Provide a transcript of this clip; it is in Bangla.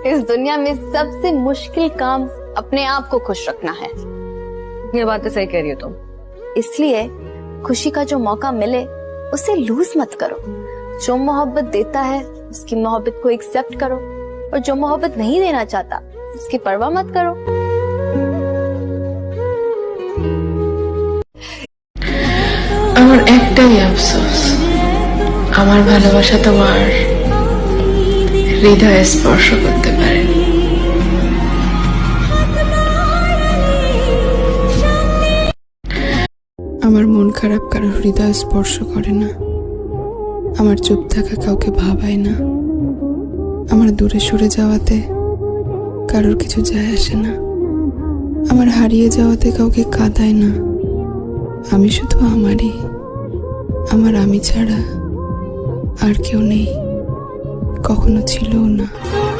इस दुनिया में सबसे मुश्किल काम अपने आप को खुश रखना है। ये बात तो सही कह रही हो तुम। इसलिए खुशी का जो मौका मिले उसे लूज मत करो। जो मोहब्बत देता है उसकी मोहब्बत को एक्सेप्ट करो, और जो मोहब्बत नहीं देना चाहता उसकी परवाह मत करो। আমার একটাই আফসোস, আমার ভালোবাসা তোমার হৃদয়ে স্পর্শ করতে পারেনি। আমার মন খারাপ কারো হৃদয় স্পর্শ করে না, আমার চুপ থাকা কাউকে ভাবায় না, আমার দূরে সরে যাওয়াতে কারোর কিছু যায় আসে না, আমার হারিয়ে যাওয়াতে কাউকে কাঁদায় না। আমি শুধু আমারই, আমার আমি ছাড়া আর কেউ নেই, কখনো ছিলও না।